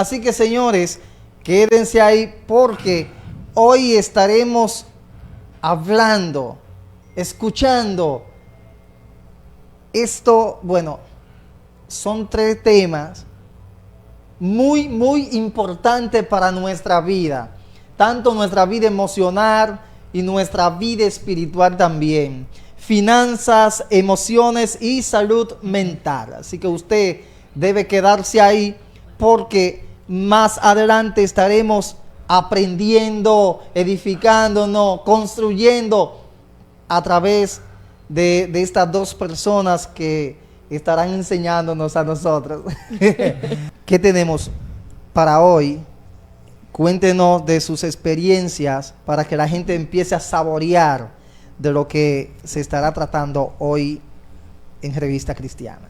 Así que, señores, quédense ahí porque hoy estaremos hablando, escuchando esto. Bueno, son 3 temas muy importantes para nuestra vida, tanto nuestra vida emocional y nuestra vida espiritual también. Finanzas, emociones y salud mental. Así que usted debe quedarse ahí porque más adelante estaremos aprendiendo, edificándonos, construyendo a través de estas 2 personas que estarán enseñándonos a nosotros. ¿Qué tenemos para hoy? Cuéntenos de sus experiencias para que la gente empiece a saborear de lo que se estará tratando hoy en Revista Cristiana.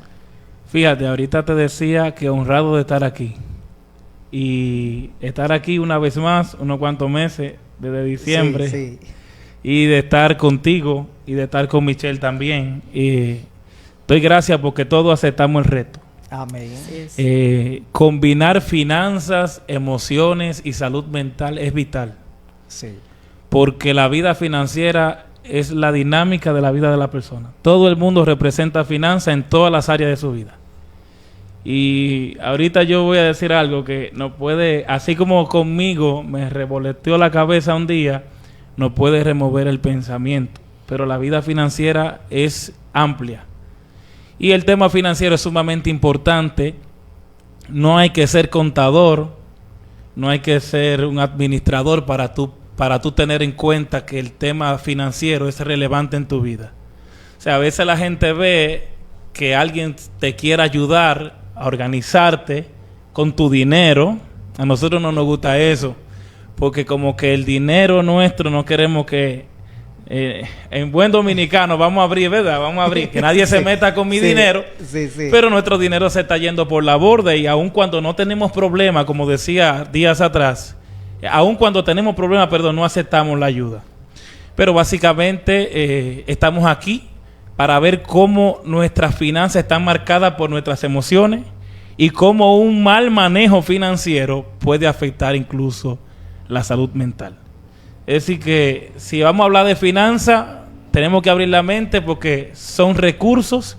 Fíjate, ahorita te decía que honrado de estar aquí. Y estar aquí una vez más, unos cuantos meses, desde diciembre. Sí. Y de estar contigo y de estar con Michelle también. Doy gracias porque todos aceptamos el reto. Amén. Combinar finanzas, emociones y salud mental es vital. Sí. Porque la vida financiera es la dinámica de la vida de la persona. Todo el mundo representa finanzas en todas las áreas de su vida. Y ahorita yo voy a decir algo que no puede, así como conmigo me revoloteó la cabeza un día, no puede remover el pensamiento. Pero la vida financiera es amplia. Y el tema financiero es sumamente importante. No hay que ser contador, no hay que ser un administrador para tú tener en cuenta que el tema financiero es relevante en tu vida. O sea, a veces la gente ve que alguien te quiere ayudar a organizarte con tu dinero. A nosotros no nos gusta eso, porque como que el dinero nuestro no queremos que... en buen dominicano vamos a abrir, ¿verdad? Vamos a abrir, que nadie se meta con mi dinero. Sí. Pero nuestro dinero se está yendo por la borda y aun cuando no tenemos problema, como decía días atrás, aun cuando tenemos problemas, no aceptamos la ayuda. Pero básicamente estamos aquí para ver cómo nuestras finanzas están marcadas por nuestras emociones y cómo un mal manejo financiero puede afectar incluso la salud mental. Es decir que si vamos a hablar de finanzas, tenemos que abrir la mente porque son recursos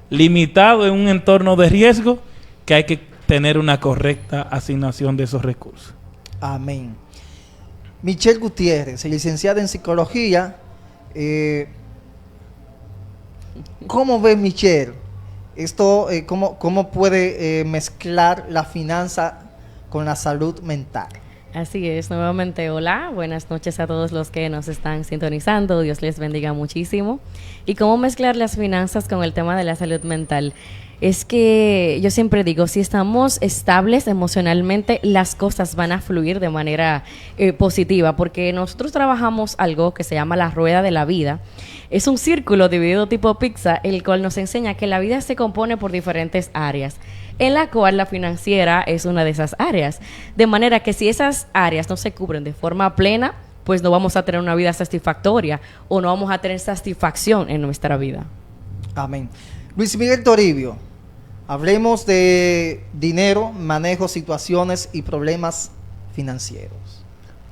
limitados en un entorno de riesgo que hay que tener una correcta asignación de esos recursos. Amén. Michelle Gutiérrez, licenciada en psicología. ¿Cómo ve Michelle esto? ¿Cómo puede mezclar la finanza con la salud mental? Así es, nuevamente hola, buenas noches a todos los que nos están sintonizando, Dios les bendiga muchísimo. ¿Y cómo mezclar las finanzas con el tema de la salud mental? Es que yo siempre digo, si estamos estables emocionalmente, las cosas van a fluir de manera positiva, porque nosotros trabajamos algo que se llama la rueda de la vida. Es un círculo dividido tipo pizza, el cual nos enseña que la vida se compone por diferentes áreas, en la cual la financiera es una de esas áreas. De manera que si esas áreas no se cubren de forma plena, pues no vamos a tener una vida satisfactoria o no vamos a tener satisfacción en nuestra vida. Amén. Luis Miguel Toribio, hablemos de dinero, manejo, situaciones y problemas financieros.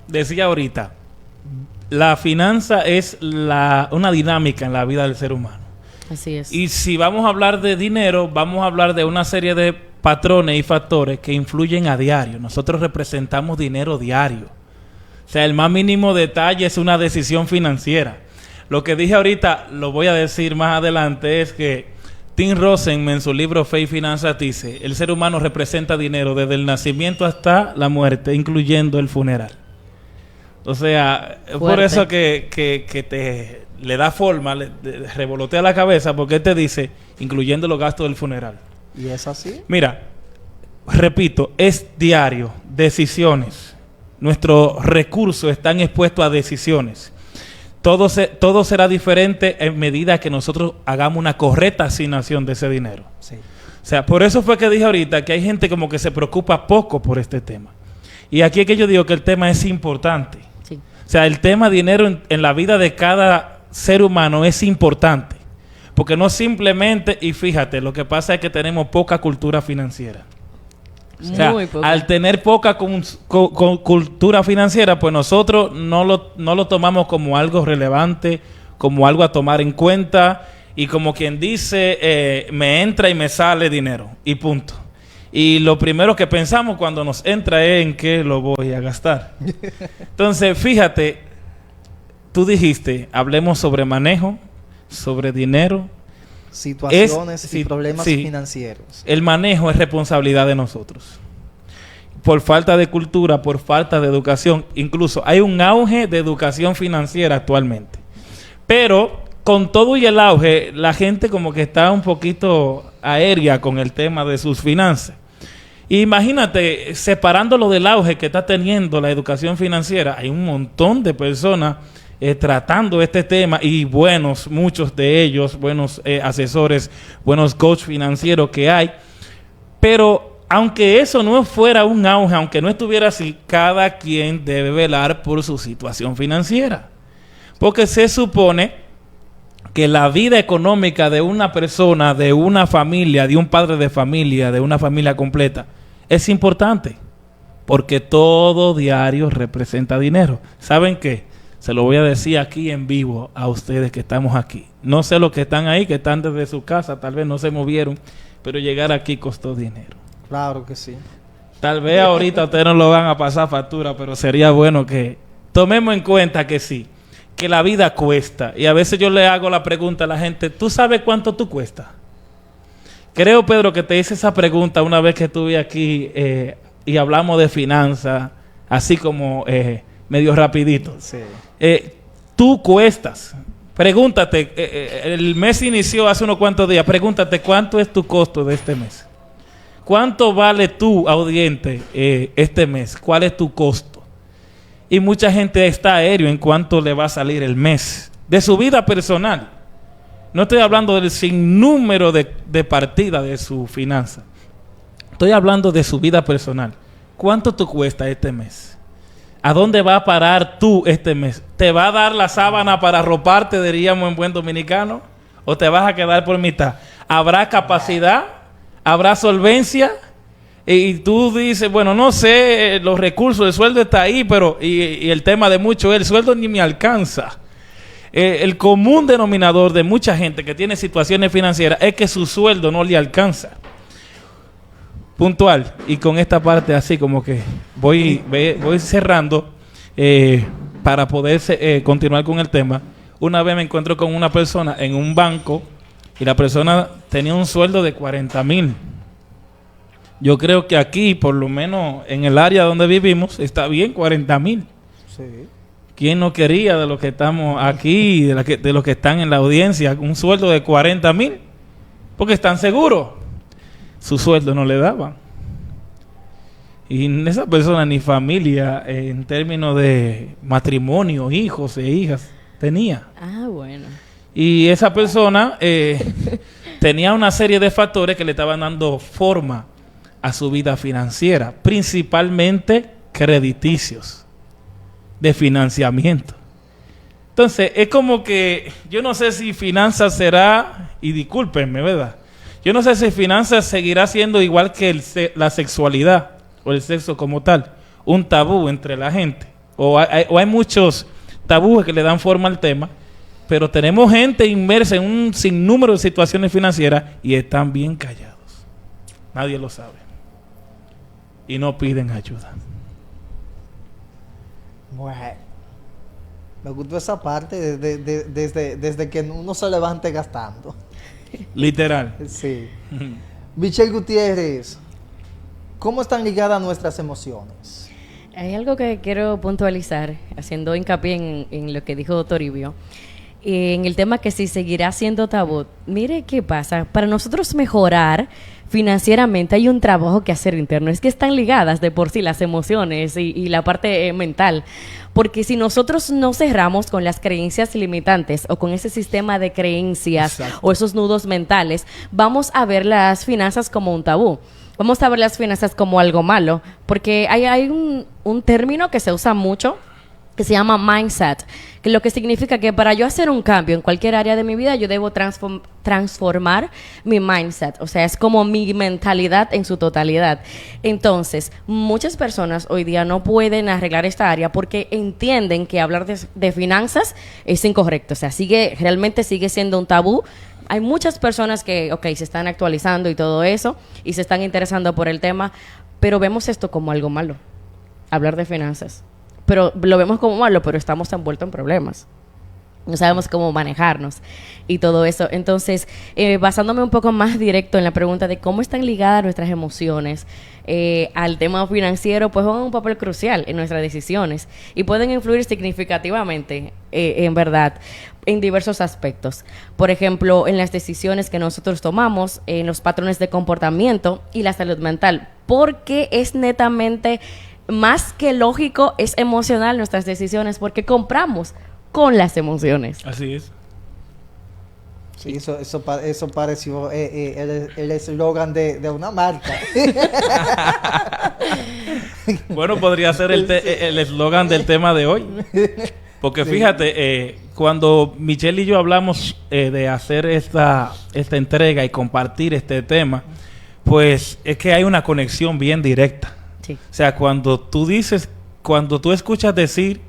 Decía ahorita, la finanza es una dinámica en la vida del ser humano. Así es. Y si vamos a hablar de dinero, vamos a hablar de una serie de patrones y factores que influyen a diario. Nosotros representamos dinero diario. O sea, el más mínimo detalle es una decisión financiera. Lo que dije ahorita, lo voy a decir más adelante, es que Tim Rosen en su libro Fe y Finanzas dice, el ser humano representa dinero desde el nacimiento hasta la muerte, incluyendo el funeral. O sea, fuerte. Por eso que te le da forma, le revolotea la cabeza, porque él te dice, incluyendo los gastos del funeral. ¿Y es así? Mira, repito, es diario, decisiones. Nuestros recursos están expuestos a decisiones. Todo será diferente en medida que nosotros hagamos una correcta asignación de ese dinero. Sí. O sea, por eso fue que dije ahorita que hay gente como que se preocupa poco por este tema. Y aquí es que yo digo que el tema es importante. Sí. O sea, el tema dinero en la vida de cada ser humano es importante. Porque no simplemente, y fíjate, lo que pasa es que tenemos poca cultura financiera. O sea, Muy poca. al tener poca cultura financiera, pues nosotros no lo tomamos como algo relevante, como algo a tomar en cuenta, y como quien dice, me entra y me sale dinero, y punto. Y lo primero que pensamos cuando nos entra es en qué lo voy a gastar. Entonces, fíjate, tú dijiste, hablemos sobre manejo, sobre dinero. Situaciones y sí, problemas sí. financieros. El manejo es responsabilidad de nosotros. Por falta de cultura, por falta de educación. Incluso hay un auge de educación financiera actualmente. Pero con todo y el auge, la gente como que está un poquito aérea con el tema de sus finanzas. Imagínate, separándolo del auge que está teniendo la educación financiera, hay un montón de personas tratando este tema, y muchos de ellos, buenos asesores, buenos coach financieros que hay. Pero aunque eso no fuera un auge, aunque no estuviera así, cada quien debe velar por su situación financiera. Porque se supone que la vida económica de una persona, de una familia, de un padre de familia, de una familia completa, es importante. Porque todo diario representa dinero. ¿Saben qué? Se lo voy a decir aquí en vivo a ustedes que estamos aquí. No sé los que están ahí, que están desde su casa, tal vez no se movieron, pero llegar aquí costó dinero. Claro que sí. Tal vez ahorita ustedes no lo van a pasar factura, pero sería bueno que tomemos en cuenta que sí, que la vida cuesta. Y a veces yo le hago la pregunta a la gente, ¿tú sabes cuánto tú cuesta? Creo, Pedro, que te hice esa pregunta una vez que estuve aquí y hablamos de finanzas, así como medio rapidito. Sí. Tú cuestas. Pregúntate, el mes inició hace unos cuantos días, pregúntate cuánto es tu costo de este mes. ¿Cuánto vale tu audiente este mes? ¿Cuál es tu costo? Y mucha gente está aéreo en cuánto le va a salir el mes de su vida personal. No estoy hablando del sinnúmero de partidas de su finanza. Estoy hablando de su vida personal. ¿Cuánto tú cuesta este mes? ¿A dónde va a parar tú este mes? ¿Te va a dar la sábana para arroparte, diríamos en buen dominicano? ¿O te vas a quedar por mitad? ¿Habrá capacidad? ¿Habrá solvencia? Y tú dices, bueno, no sé, los recursos, el sueldo está ahí, pero y el tema de mucho, el sueldo ni me alcanza. El común denominador de mucha gente que tiene situaciones financieras es que su sueldo no le alcanza. Puntual. Y con esta parte así como que voy cerrando para poder continuar con el tema. Una vez me encuentro con una persona en un banco y la persona tenía un sueldo de 40,000. Yo creo que aquí, por lo menos en el área donde vivimos, está bien 40,000. Sí. ¿Quién no quería de los que estamos aquí, de los que están en la audiencia, un sueldo de 40,000? Porque están seguros. Su sueldo no le daban. Y esa persona ni familia en términos de matrimonio, hijos e hijas tenía. Ah, bueno. Y esa persona tenía una serie de factores que le estaban dando forma a su vida financiera, principalmente crediticios, de financiamiento. Entonces, es como que yo no sé si finanzas será, y discúlpenme, ¿verdad? Yo no sé si finanzas seguirá siendo igual que la sexualidad o el sexo como tal, un tabú entre la gente. O hay muchos tabúes que le dan forma al tema, pero tenemos gente inmersa en un sinnúmero de situaciones financieras y están bien callados. Nadie lo sabe. Y no piden ayuda. Bueno, me gustó esa parte desde que uno se levante gastando. Literal. Sí. Michelle Gutiérrez, ¿cómo están ligadas nuestras emociones? Hay algo que quiero puntualizar, haciendo hincapié en lo que dijo Toribio, en el tema que si seguirá siendo tabú. Mire qué pasa, para nosotros mejorar financieramente hay un trabajo que hacer interno, es que están ligadas de por sí las emociones y la parte mental, porque si nosotros no cerramos con las creencias limitantes o con ese sistema de creencias, exacto, o esos nudos mentales, vamos a ver las finanzas como un tabú. Vamos a ver las finanzas como algo malo, porque hay un término que se usa mucho que se llama mindset, que lo que significa que para yo hacer un cambio en cualquier área de mi vida, yo debo transformar mi mindset, o sea, es como mi mentalidad en su totalidad. Entonces, muchas personas hoy día no pueden arreglar esta área porque entienden que hablar de finanzas es incorrecto, o sea, realmente sigue siendo un tabú. Hay muchas personas que, se están actualizando y todo eso, y se están interesando por el tema, pero vemos esto como algo malo, hablar de finanzas. Pero lo vemos como malo, pero estamos envueltos en problemas. No sabemos cómo manejarnos y todo eso. Entonces, basándome un poco más directo en la pregunta de cómo están ligadas nuestras emociones al tema financiero, pues juegan un papel crucial en nuestras decisiones y pueden influir significativamente, en verdad, en diversos aspectos. Por ejemplo, en las decisiones que nosotros tomamos, en los patrones de comportamiento y la salud mental, porque es netamente más que lógico, es emocional nuestras decisiones, porque compramos con las emociones. Así es. Sí, eso pareció el eslogan de una marca. Bueno, podría ser el eslogan del tema de hoy. Porque fíjate, cuando Michelle y yo hablamos de hacer esta entrega y compartir este tema, pues es que hay una conexión bien directa. Sí. O sea, cuando tú escuchas decir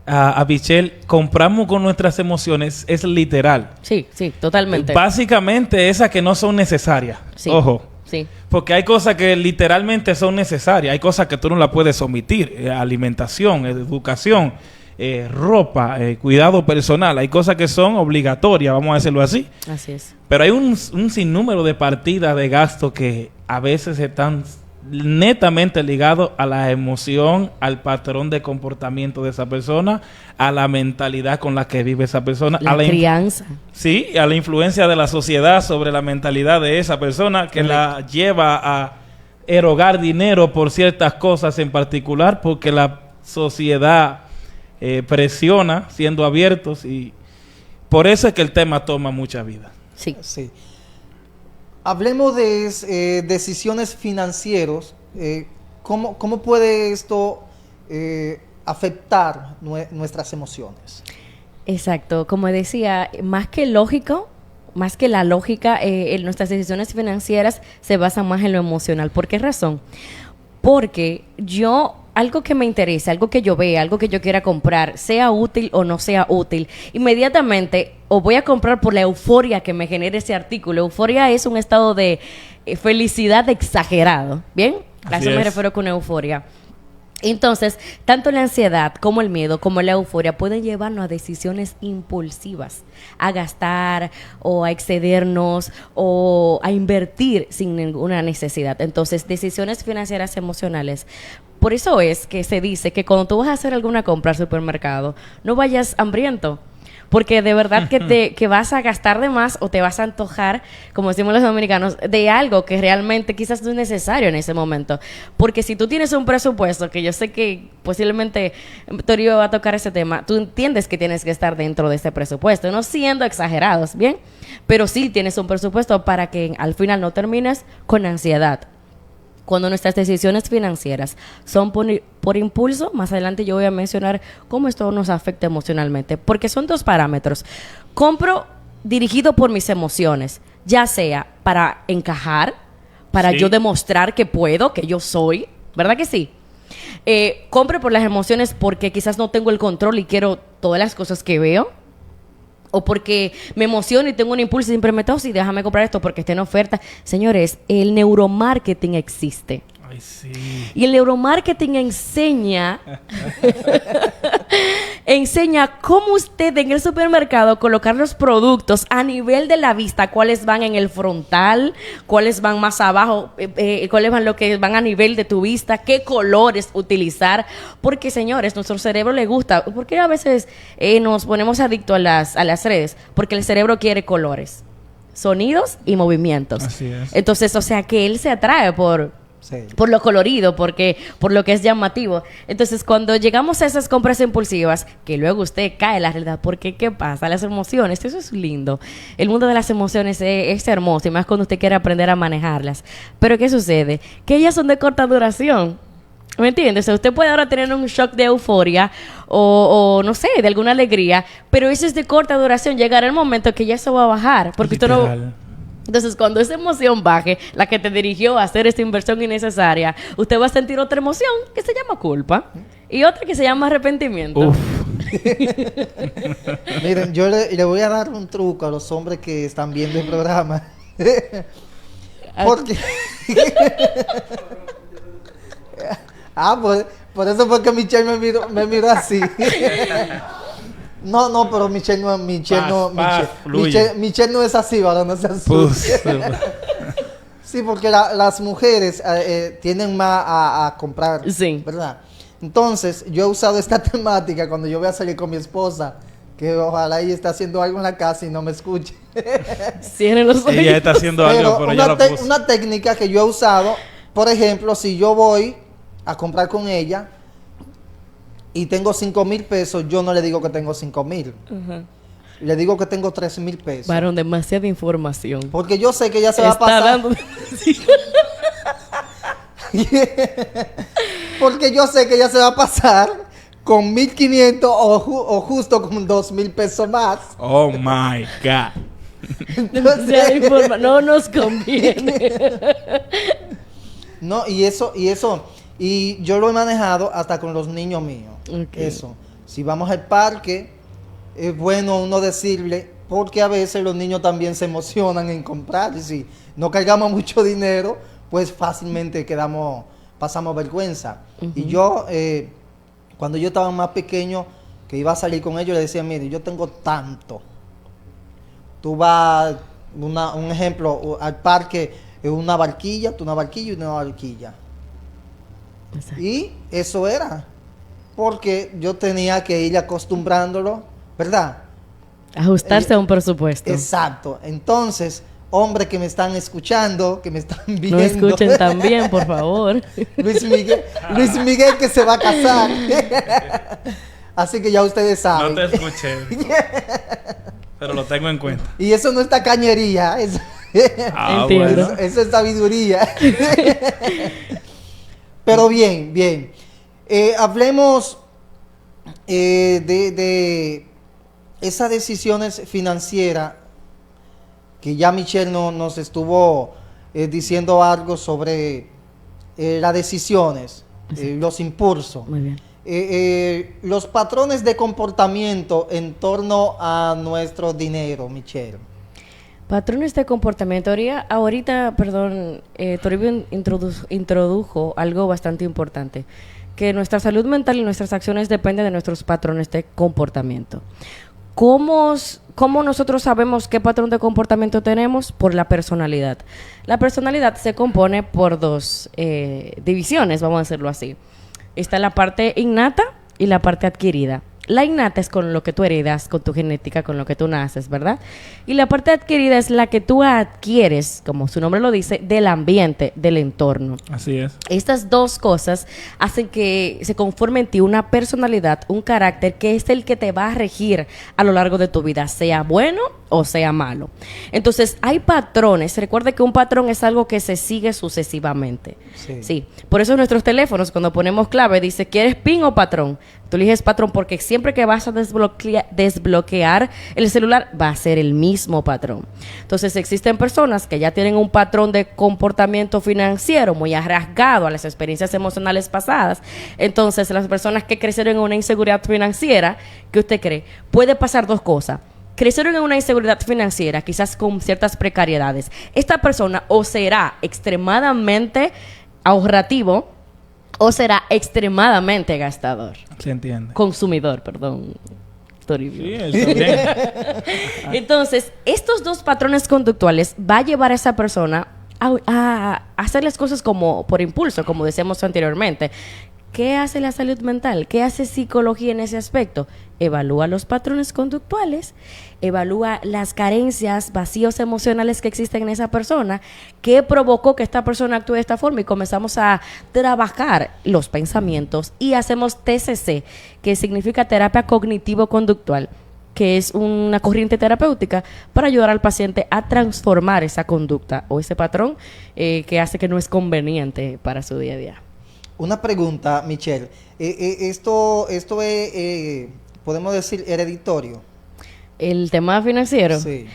a Michelle, compramos con nuestras emociones, es literal. Sí, totalmente. Básicamente esas que no son necesarias. Sí. Ojo. Sí. Porque hay cosas que literalmente son necesarias, hay cosas que tú no las puedes omitir, alimentación, educación, ropa, cuidado personal, hay cosas que son obligatorias, vamos a decirlo así. Así es. Pero hay un sinnúmero de partidas de gasto que a veces están netamente ligados a la emoción, al patrón de comportamiento de esa persona, a la mentalidad con la que vive esa persona, a la crianza. Sí, a la influencia de la sociedad sobre la mentalidad de esa persona que la lleva a erogar dinero por ciertas cosas en particular, porque la sociedad presiona siendo abiertos, y por eso es que el tema toma mucha vida. Sí. Hablemos de decisiones financieras. ¿Cómo puede esto afectar nuestras emociones? Exacto. Como decía, más que la lógica, nuestras decisiones financieras se basan más en lo emocional. ¿Por qué razón? Porque algo que me interesa, algo que yo vea, algo que yo quiera comprar, sea útil o no sea útil, inmediatamente o voy a comprar por la euforia que me genere ese artículo. Euforia es un estado de felicidad exagerado, ¿bien? A eso me refiero con euforia. Entonces, tanto la ansiedad como el miedo, como la euforia pueden llevarnos a decisiones impulsivas, a gastar o a excedernos o a invertir sin ninguna necesidad. Entonces, decisiones financieras emocionales. Por eso es que se dice que cuando tú vas a hacer alguna compra al supermercado, no vayas hambriento. Porque de verdad que vas a gastar de más o te vas a antojar, como decimos los dominicanos, de algo que realmente quizás no es necesario en ese momento. Porque si tú tienes un presupuesto, que yo sé que posiblemente Torio va a tocar ese tema, tú entiendes que tienes que estar dentro de ese presupuesto, no siendo exagerados, ¿bien? Pero sí tienes un presupuesto para que al final no termines con ansiedad. Cuando nuestras decisiones financieras son por impulso, más adelante yo voy a mencionar cómo esto nos afecta emocionalmente, porque son dos parámetros. Compro dirigido por mis emociones, ya sea para encajar, para yo demostrar que puedo, que yo soy, ¿verdad que sí? Compro por las emociones porque quizás no tengo el control y quiero todas las cosas que veo. O porque me emociono y tengo un impulso y siempre me toco, sí, déjame comprar esto porque está en oferta. Señores, el neuromarketing existe. Ay, sí. Y el neuromarketing enseña cómo usted en el supermercado colocar los productos a nivel de la vista, cuáles van en el frontal, cuáles van más abajo, cuáles van lo que van a nivel de tu vista, qué colores utilizar, porque señores, nuestro cerebro le gusta, porque a veces nos ponemos adictos a las redes, porque el cerebro quiere colores, sonidos y movimientos. Así es. Entonces, o sea, que él se atrae por lo colorido, por lo que es llamativo. Entonces, cuando llegamos a esas compras impulsivas, que luego usted cae en la realidad, porque ¿qué pasa? Las emociones, eso es lindo. El mundo de las emociones es hermoso, y más cuando usted quiere aprender a manejarlas. Pero ¿qué sucede? Que ellas son de corta duración. ¿Me entiendes? O sea, usted puede ahora tener un shock de euforia o no sé, de alguna alegría, pero eso es de corta duración. Llegará el momento que ya eso va a bajar, porque usted no... Literal. Entonces, cuando esa emoción baje, la que te dirigió a hacer esta inversión innecesaria, usted va a sentir otra emoción que se llama culpa y otra que se llama arrepentimiento. Uf. Miren, yo le voy a dar un truco a los hombres que están viendo el programa. Porque... por eso fue que Michelle me miró así. No, pero Michelle no es así, ¿verdad? No se asuste. Sí, porque las mujeres tienden más a comprar, Sí. ¿verdad? Entonces, yo he usado esta temática cuando yo voy a salir con mi esposa, que ojalá ella esté haciendo algo en la casa y no me escuche. Cierren los oídos. Ella está haciendo algo, pero ya lo puso. Una técnica que yo he usado, por ejemplo, si yo voy a comprar con ella y tengo 5,000 pesos, yo no le digo que tengo 5,000. Ajá. Le digo que tengo 3,000 pesos. Varón, demasiada información. Porque yo sé que ella se va a Está pasar. dando... Porque yo sé que ella se va a pasar con 1,500 o justo con 2,000 pesos más. Oh my God. Demasiada no nos conviene. No, y yo lo he manejado hasta con los niños míos. Ok. Eso. Si vamos al parque, es bueno uno decirle, porque a veces los niños también se emocionan en comprar. Y si no cargamos mucho dinero, pues fácilmente pasamos vergüenza. Y yo, cuando yo estaba más pequeño, que iba a salir con ellos, le decía, mire, yo tengo tanto. Tú vas, un ejemplo, al parque, una barquilla y una barquilla. Exacto. Y eso era, porque yo tenía que ir acostumbrándolo, ¿verdad? Ajustarse a un presupuesto. Exacto. Entonces, hombres que me están escuchando, que me están viendo. No escuchen tan bien, por favor. Luis Miguel que se va a casar. Así que ya ustedes saben. No te escuché. Pero lo tengo en cuenta. Y eso no es tacañería, eso, Entiendo. Bueno. eso es sabiduría. Pero bien. Hablemos de esas decisiones financieras que ya Michelle nos estuvo diciendo algo sobre las decisiones, los impulsos. Muy bien. Los patrones de comportamiento en torno a nuestro dinero, Michelle. Patrones de comportamiento. Ahorita, Toribio introdujo algo bastante importante, que nuestra salud mental y nuestras acciones dependen de nuestros patrones de comportamiento. ¿Cómo nosotros sabemos qué patrón de comportamiento tenemos? Por la personalidad. La personalidad se compone por dos divisiones, vamos a decirlo así. Está la parte innata y la parte adquirida. La innata es con lo que tú heredas, con tu genética, con lo que tú naces, ¿verdad? Y la parte adquirida es la que tú adquieres, como su nombre lo dice, del ambiente, del entorno. Así es. Estas dos cosas hacen que se conforme en ti una personalidad, un carácter que es el que te va a regir a lo largo de tu vida, sea bueno o sea malo. Entonces, hay patrones. Recuerda que un patrón es algo que se sigue sucesivamente. Sí. Por eso en nuestros teléfonos, cuando ponemos clave, dice, ¿quieres PIN o patrón? Tú eliges patrón porque siempre que vas a desbloquear el celular va a ser el mismo patrón. Entonces existen personas que ya tienen un patrón de comportamiento financiero muy arraigado a las experiencias emocionales pasadas. Entonces las personas que crecieron en una inseguridad financiera, ¿qué usted cree? Puede pasar dos cosas. Crecieron en una inseguridad financiera, quizás con ciertas precariedades. Esta persona o será extremadamente ahorrativo o será extremadamente gastador. Se entiende. Consumidor, perdón. Toribio. Sí, está bien. Entonces, estos dos patrones conductuales va a llevar a esa persona a hacer las cosas como por impulso, como decíamos anteriormente. ¿Qué hace la salud mental? ¿Qué hace psicología en ese aspecto? Evalúa los patrones conductuales, evalúa las carencias, vacíos emocionales que existen en esa persona, qué provocó que esta persona actúe de esta forma, y comenzamos a trabajar los pensamientos y hacemos TCC, que significa terapia cognitivo-conductual, que es una corriente terapéutica para ayudar al paciente a transformar esa conducta o ese patrón que hace que no es conveniente para su día a día. Una pregunta, Michelle. Esto es, podemos decir, hereditario. El tema financiero. Sí.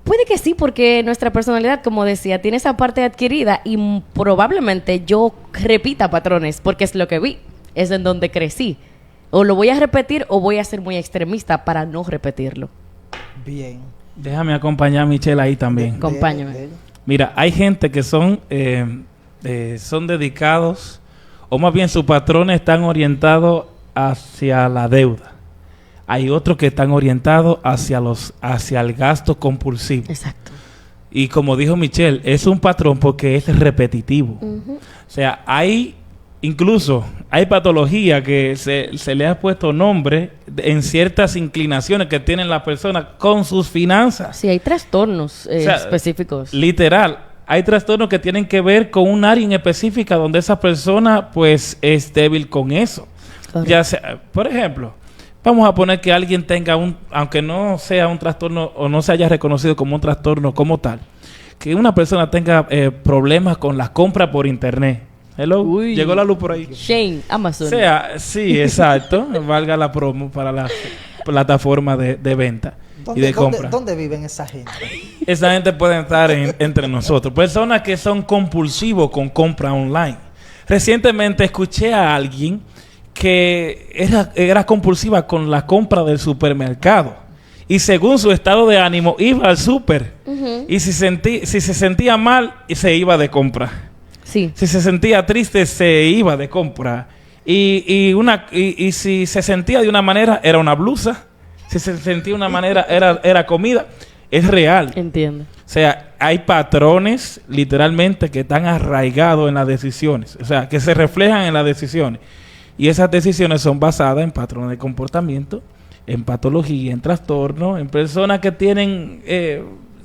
Puede que sí, porque nuestra personalidad, como decía, tiene esa parte adquirida y probablemente yo repita patrones, porque es lo que vi, es en donde crecí. O lo voy a repetir o voy a ser muy extremista para no repetirlo. Bien. Déjame acompañar a Michelle ahí también. Acompáñame. Mira, hay gente que son dedicados, o más bien sus patrones están orientados hacia la deuda. Hay otros que están orientados hacia el gasto compulsivo. Exacto. Y como dijo Michelle, es un patrón porque es repetitivo. Ujú. O sea, incluso hay patología que se le ha puesto nombre en ciertas inclinaciones que tienen las personas con sus finanzas. Sí, hay trastornos O sea, específicos. Literal, hay trastornos que tienen que ver con un área en específica donde esa persona pues es débil con eso. Correcto. Ya sea, por ejemplo, vamos a poner que alguien tenga aunque no sea un trastorno o no se haya reconocido como un trastorno como tal, que una persona tenga problemas con la compra por internet. Hello, Uy. llegó la luz por ahí. Shane, Amazon. O sea, sí, exacto, valga la promo para la plataforma de venta y de compra. ¿Dónde viven esa gente? Esa gente puede estar entre nosotros. Personas que son compulsivos con compra online. Recientemente escuché a alguien que era compulsiva con la compra del supermercado. Y según su estado de ánimo, iba al súper. Ujú. Y si se sentía mal, se iba de compra. Sí. Si se sentía triste, se iba de compra. Y si se sentía de una manera, era una blusa. Si se sentía de una manera, era comida. Es real. Entiendo. O sea, hay patrones literalmente que están arraigados en las decisiones. O sea, que se reflejan en las decisiones. Y esas decisiones son basadas en patrones de comportamiento, en patología, en trastorno, en personas que tienen,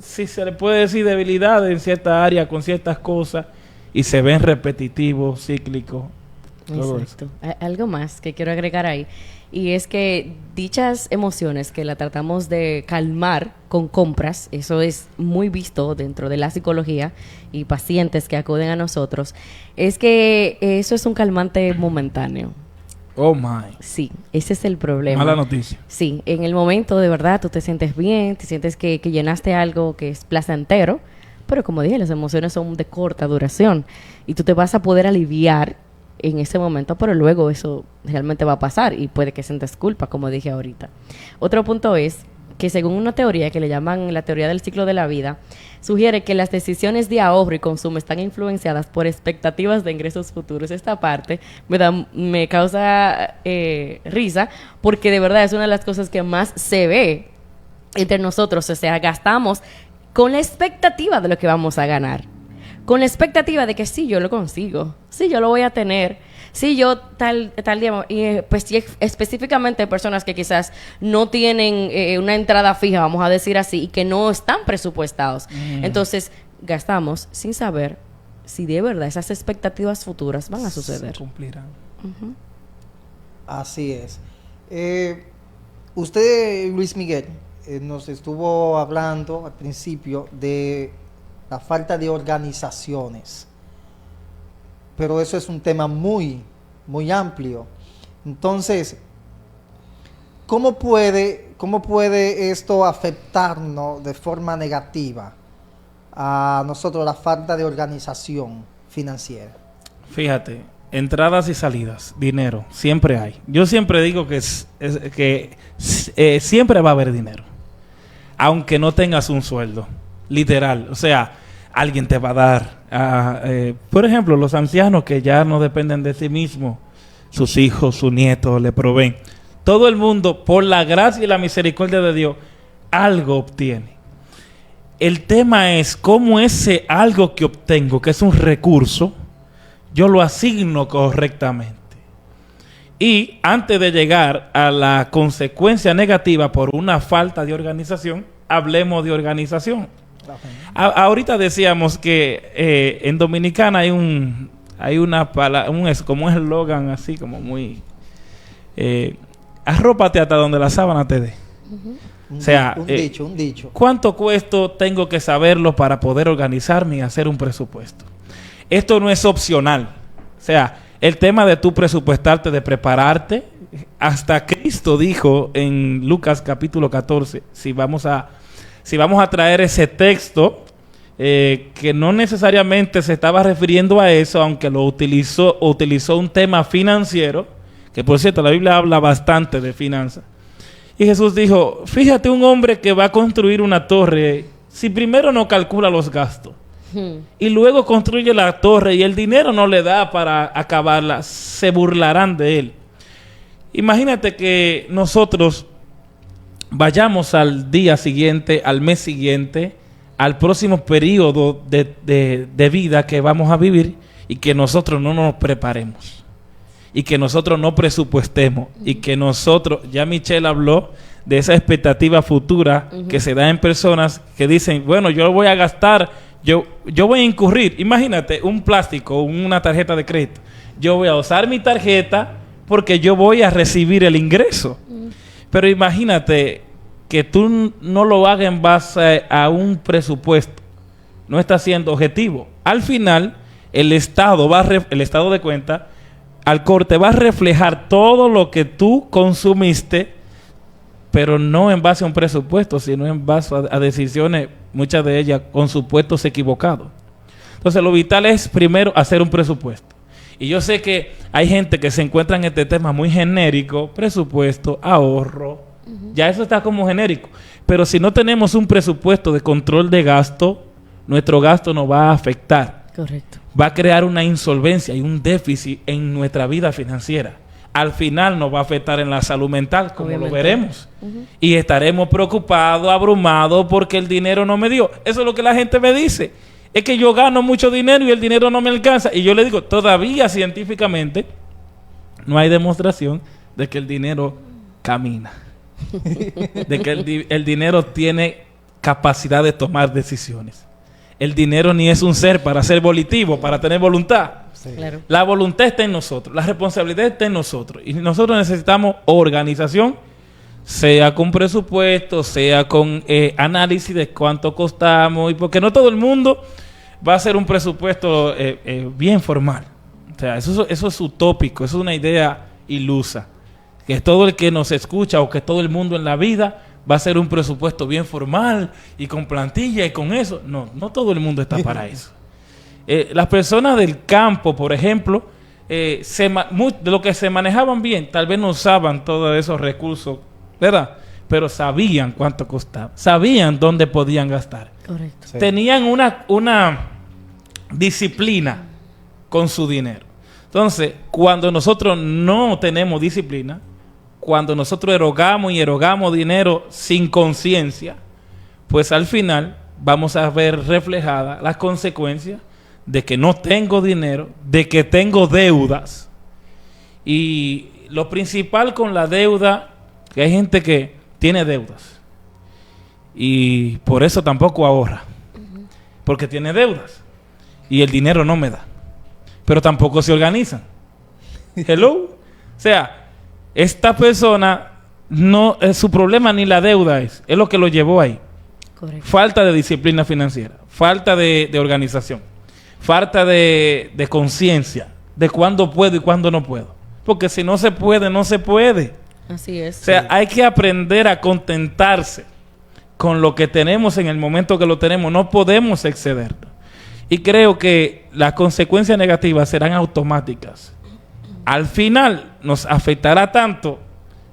si se le puede decir, debilidades en cierta área con ciertas cosas y se ven repetitivos, cíclicos. Todo eso. Exacto. Algo más que quiero agregar ahí, y es que dichas emociones que la tratamos de calmar con compras, eso es muy visto dentro de la psicología y pacientes que acuden a nosotros, es que eso es un calmante momentáneo. Oh my. Sí, ese es el problema. Mala noticia. Sí, en el momento de verdad tú te sientes bien, te sientes que llenaste algo que es placentero, pero como dije, las emociones son de corta duración y tú te vas a poder aliviar en ese momento, pero luego eso realmente va a pasar y puede que sientas culpa, como dije ahorita. Otro punto es que según una teoría que le llaman la teoría del ciclo de la vida, sugiere que las decisiones de ahorro y consumo están influenciadas por expectativas de ingresos futuros. Esta parte me causa risa, porque de verdad es una de las cosas que más se ve entre nosotros. O sea, gastamos con la expectativa de lo que vamos a ganar, con la expectativa de que sí, yo lo consigo, sí, yo lo voy a tener, sí, yo tal día, y pues sí, específicamente personas que quizás no tienen una entrada fija, vamos a decir así, y que no están presupuestados. Entonces, gastamos sin saber si de verdad esas expectativas futuras van a suceder. Se cumplirán. Ujú. Así es. Usted, Luis Miguel, nos estuvo hablando al principio de la falta de organizaciones, pero eso es un tema muy, muy amplio. Entonces, ¿cómo puede esto afectarnos de forma negativa a nosotros, la falta de organización financiera? Fíjate, entradas y salidas, dinero, siempre hay. Yo siempre digo que siempre va a haber dinero, aunque no tengas un sueldo, literal. O sea, alguien te va a dar, por ejemplo, los ancianos que ya no dependen de sí mismos, sus hijos, sus nietos le proveen. Todo el mundo, por la gracia y la misericordia de Dios, algo obtiene. El tema es cómo ese algo que obtengo, que es un recurso, yo lo asigno correctamente. Y antes de llegar a la consecuencia negativa por una falta de organización, hablemos de organización. Ahorita decíamos que en Dominicana hay una palabra, como un eslogan así, como muy... arrópate hasta donde la sábana te dé. Un O sea, un dicho. ¿cuánto cuesto? Tengo que saberlo para poder organizarme y hacer un presupuesto. Esto no es opcional. O sea, el tema de tú presupuestarte, de prepararte. Hasta Cristo dijo en Lucas capítulo 14, si vamos a traer ese texto, que no necesariamente se estaba refiriendo a eso, aunque utilizó un tema financiero, que por cierto la Biblia habla bastante de finanzas. Y Jesús dijo, fíjate un hombre que va a construir una torre, si primero no calcula los gastos, y luego construye la torre y el dinero no le da para acabarla, se burlarán de él. Imagínate que nosotros vayamos al día siguiente, al mes siguiente, al próximo periodo de vida que vamos a vivir, y que nosotros no nos preparemos, y que nosotros no presupuestemos, y que nosotros, ya Michelle habló de esa expectativa futura que se da en personas que dicen, bueno, yo voy a gastar, yo voy a incurrir, imagínate, un plástico, una tarjeta de crédito, yo voy a usar mi tarjeta porque yo voy a recibir el ingreso. Pero imagínate que tú no lo hagas en base a un presupuesto, no está siendo objetivo. Al final, el Estado de cuenta, al corte, va a reflejar todo lo que tú consumiste, pero no en base a un presupuesto, sino en base a decisiones, muchas de ellas con supuestos equivocados. Entonces, lo vital es primero hacer un presupuesto. Y yo sé que hay gente que se encuentra en este tema muy genérico, presupuesto, ahorro, ya eso está como genérico. Pero si no tenemos un presupuesto de control de gasto, nuestro gasto nos va a afectar. Correcto. Va a crear una insolvencia y un déficit en nuestra vida financiera. Al final nos va a afectar en la salud mental, como Obviamente. lo veremos. Y estaremos preocupados, abrumados, porque el dinero no me dio. Eso es lo que la gente me dice. Es que yo gano mucho dinero y el dinero no me alcanza. Y yo le digo, todavía científicamente no hay demostración de que el dinero camina. De que el dinero tiene capacidad de tomar decisiones. El dinero ni es un ser para ser volitivo, para tener voluntad. Sí. Claro. La voluntad está en nosotros, la responsabilidad está en nosotros. Y nosotros necesitamos organización, sea con presupuesto, sea con análisis de cuánto costamos, y porque no todo el mundo va a hacer un presupuesto bien formal. O sea, eso es utópico, eso es una idea ilusa. Que todo el que nos escucha o que todo el mundo en la vida va a hacer un presupuesto bien formal y con plantilla y con eso. No todo el mundo está para eso. Las personas del campo, por ejemplo, de lo que se manejaban bien, tal vez no usaban todos esos recursos, ¿verdad? Pero sabían cuánto costaba, sabían dónde podían gastar. Correcto. Sí. Tenían una disciplina con su dinero. Entonces, cuando nosotros no tenemos disciplina, cuando nosotros erogamos dinero sin conciencia, pues al final vamos a ver reflejadas las consecuencias de que no tengo dinero, de que tengo deudas. Y lo principal con la deuda, que hay gente que tiene deudas y por eso tampoco ahorra, porque tiene deudas y el dinero no me da, pero tampoco se organizan. Hello. O sea, esta persona no, su problema ni la deuda es lo que lo llevó ahí. Correcto. Falta de disciplina financiera, falta de organización, falta de conciencia de cuándo puedo y cuándo no puedo. Porque si no se puede, no se puede. Así es. O sea, hay que aprender a contentarse con lo que tenemos en el momento que lo tenemos. No podemos excedernos. Y creo que las consecuencias negativas serán automáticas. Al final nos afectará tanto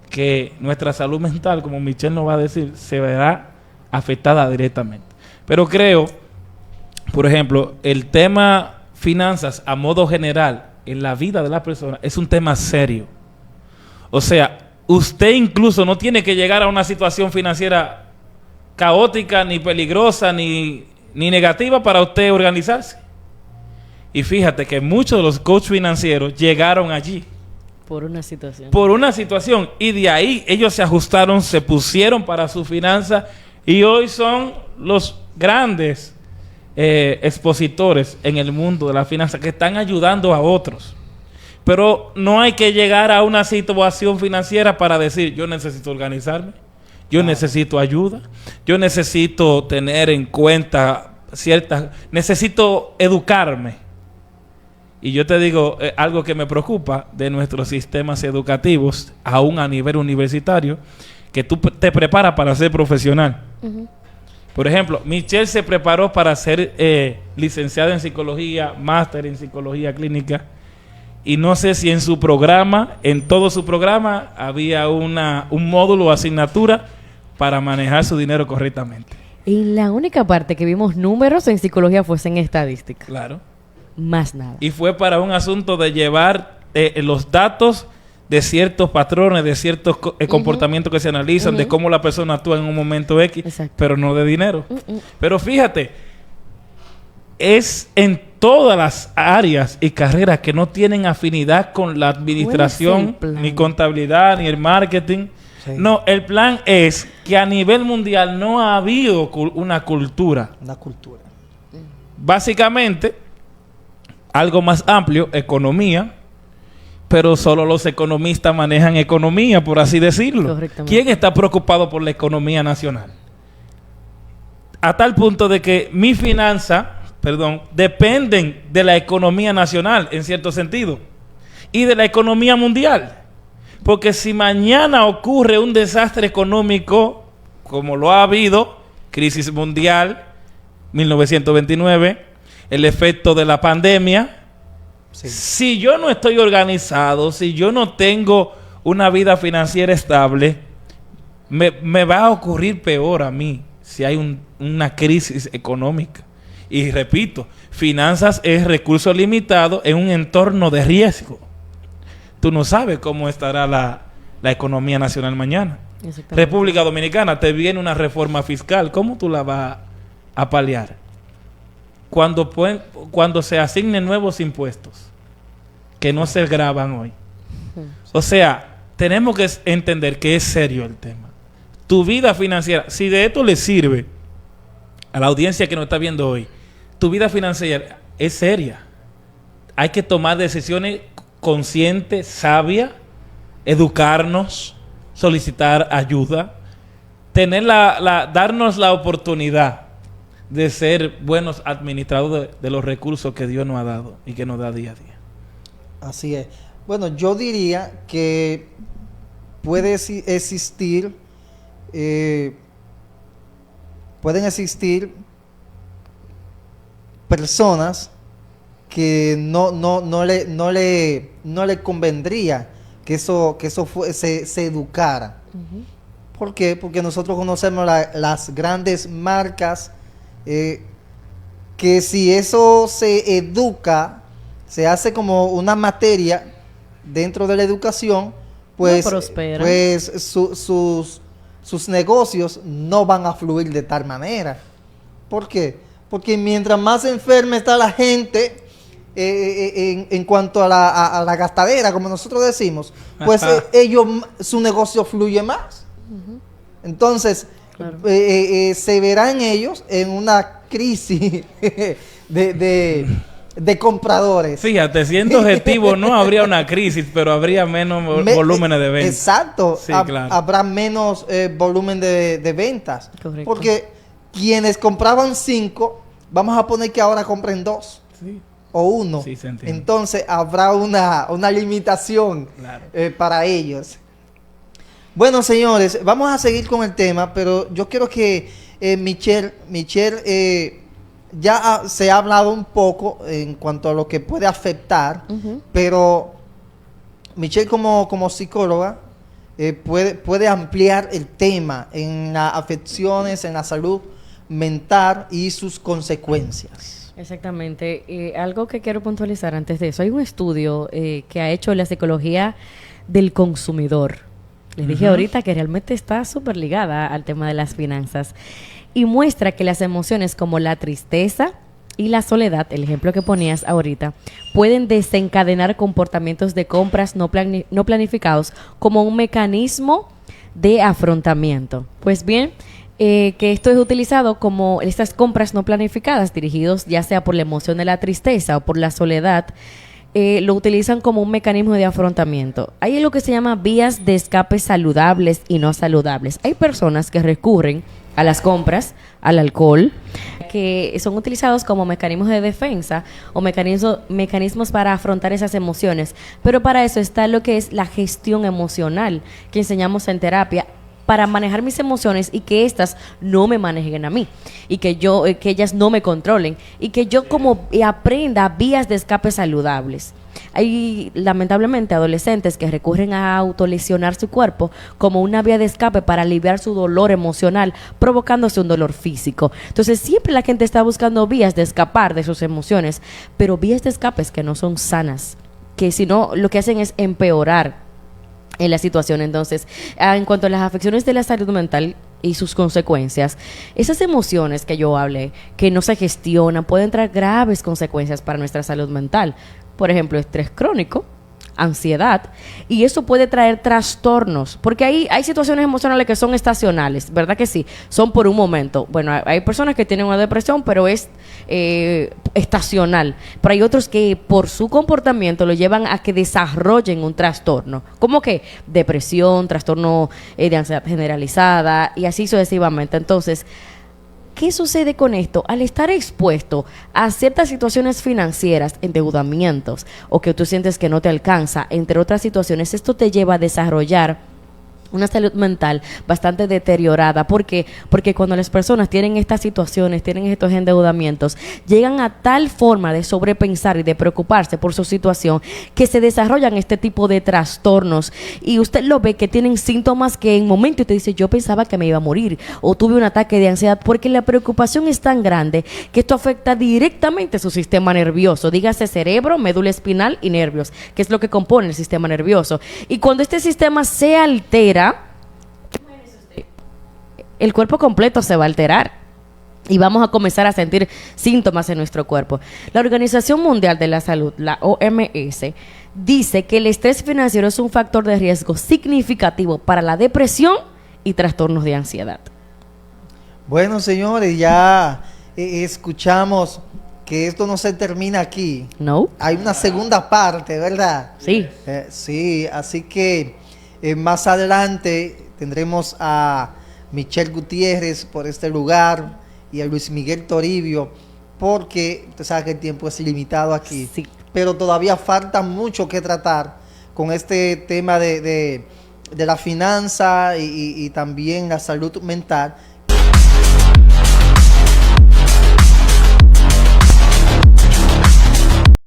que nuestra salud mental, como Michelle nos va a decir, se verá afectada directamente. Pero creo, por ejemplo, el tema finanzas a modo general en la vida de la persona es un tema serio. O sea, usted incluso no tiene que llegar a una situación financiera caótica, ni peligrosa, ni negativa para usted organizarse. Y fíjate que muchos de los coaches financieros llegaron allí Por una situación. por una situación, y de ahí ellos se ajustaron, se pusieron para su finanza y hoy son los grandes expositores en el mundo de la finanza que están ayudando a otros. Pero no hay que llegar a una situación financiera para decir, yo necesito organizarme, yo necesito ayuda, yo necesito tener en cuenta necesito educarme. Y yo te digo algo que me preocupa de nuestros sistemas educativos, aún a nivel universitario, que tú te preparas para ser profesional. Ujú. Por ejemplo, Michelle se preparó para ser licenciada en psicología, máster en psicología clínica, y no sé si en su programa, en todo su programa, había un módulo o asignatura para manejar su dinero correctamente. Y la única parte que vimos números en psicología fue en estadística. Claro. Más nada. Y fue para un asunto de llevar los datos de ciertos patrones, de ciertos comportamientos que se analizan, de cómo la persona actúa en un momento X, Exacto. pero no de dinero. Pero fíjate, es en todas las áreas y carreras que no tienen afinidad con la administración, plan? ni contabilidad, ni el marketing. Sí. No, el plan es que a nivel mundial no ha habido una cultura. Una cultura. Básicamente, algo más amplio, economía, pero solo los economistas manejan economía, por así decirlo. Correctamente. ¿Quién está preocupado por la economía nacional? A tal punto de que mi finanza, dependen de la economía nacional, en cierto sentido, y de la economía mundial. Porque si mañana ocurre un desastre económico, como lo ha habido, crisis mundial, 1929, el efecto de la pandemia, Sí. si yo no estoy organizado, si yo no tengo una vida financiera estable, me va a ocurrir peor a mí si hay una crisis económica. Y repito, finanzas es recurso limitado en un entorno de riesgo. Tú no sabes cómo estará la economía nacional mañana. Exactamente. República Dominicana, te viene una reforma fiscal. ¿Cómo tú la vas a paliar? Cuando se asignen nuevos impuestos que no se graban hoy. O sea, tenemos que entender que es serio el tema. Tu vida financiera, si de esto le sirve a la audiencia que nos está viendo hoy, tu vida financiera es seria. Hay que tomar decisiones conscientes, sabias, educarnos, solicitar ayuda, darnos la oportunidad de ser buenos administradores de los recursos que Dios nos ha dado y que nos da día a día. Así es. Bueno, yo diría que pueden existir personas que no le convendría que eso se educara. ¿Por qué? Porque nosotros conocemos las grandes marcas que si eso se educa, se hace como una materia dentro de la educación, pues, No prospera. pues sus negocios no van a fluir de tal manera. ¿Por qué? Porque mientras más enferma está la gente en cuanto a la gastadera, como nosotros decimos, pues su negocio fluye más. Entonces, Claro. se verán ellos en una crisis de compradores. Fíjate, siendo objetivo no habría una crisis, pero habría menos volúmenes de ventas. Exacto. Sí, claro. Habrá menos volumen de ventas. Correcto. Porque quienes compraban 5, vamos a poner que ahora compren 2 Sí. o 1. Sí, se entiende. Entonces habrá una limitación Claro. para ellos. Bueno, señores, vamos a seguir con el tema, pero yo quiero que Michelle, ya se ha hablado un poco en cuanto a lo que puede afectar, pero Michelle como psicóloga puede ampliar el tema en las afecciones, en la salud mental y sus consecuencias. Exactamente. Algo que quiero puntualizar antes de eso. Hay un estudio que ha hecho la psicología del consumidor. Les dije ahorita que realmente está súper ligada al tema de las finanzas. Y muestra que las emociones como la tristeza y la soledad, el ejemplo que ponías ahorita, pueden desencadenar comportamientos de compras no planificados como un mecanismo de afrontamiento. Pues bien, que esto es utilizado como estas compras no planificadas, dirigidos ya sea por la emoción de la tristeza o por la soledad, lo utilizan como un mecanismo de afrontamiento. Hay lo que se llama vías de escape saludables y no saludables. Hay personas que recurren a las compras, al alcohol, que son utilizados como mecanismos de defensa o mecanismos para afrontar esas emociones. Pero para eso está lo que es la gestión emocional, que enseñamos en terapia, para manejar mis emociones y que éstas no me manejen a mí y que ellas no me controlen y que yo como aprenda vías de escape saludables. Hay lamentablemente adolescentes que recurren a autolesionar su cuerpo como una vía de escape para aliviar su dolor emocional, provocándose un dolor físico. Entonces siempre la gente está buscando vías de escapar de sus emociones, pero vías de escapes que no son sanas, que si no lo que hacen es empeorar en la situación. Entonces, en cuanto a las afecciones de la salud mental y sus consecuencias, esas emociones que yo hablé, que no se gestionan, pueden traer graves consecuencias para nuestra salud mental. Por ejemplo, estrés crónico, ansiedad, y eso puede traer trastornos, porque hay situaciones emocionales que son estacionales, ¿verdad que sí? Son por un momento. Bueno, hay personas que tienen una depresión, pero es estacional, pero hay otros que por su comportamiento lo llevan a que desarrollen un trastorno, como que depresión, trastorno de ansiedad generalizada, y así sucesivamente. Entonces, ¿qué sucede con esto? Al estar expuesto a ciertas situaciones financieras, endeudamientos, o que tú sientes que no te alcanza, entre otras situaciones, esto te lleva a desarrollar una salud mental bastante deteriorada. ¿Por qué? Porque cuando las personas tienen estas situaciones, tienen estos endeudamientos, llegan a tal forma de sobrepensar y de preocuparse por su situación que se desarrollan este tipo de trastornos, y usted lo ve que tienen síntomas que en momento usted dice, yo pensaba que me iba a morir o tuve un ataque de ansiedad, porque la preocupación es tan grande que esto afecta directamente su sistema nervioso, dígase cerebro, médula espinal y nervios, que es lo que compone el sistema nervioso. Y cuando este sistema se altera, el cuerpo completo se va a alterar y vamos a comenzar a sentir síntomas en nuestro cuerpo. La Organización Mundial de la Salud, la OMS, dice que el estrés financiero es un factor de riesgo significativo para la depresión y trastornos de ansiedad. Bueno, señores, ya escuchamos que esto no se termina aquí. ¿No? Hay una segunda parte, ¿verdad? Sí. Sí, así que más adelante tendremos a Michelle Gutiérrez por este lugar y a Luis Miguel Toribio, porque usted sabe que el tiempo es ilimitado aquí. Sí. Pero todavía falta mucho que tratar con este tema de la finanza y también la salud mental.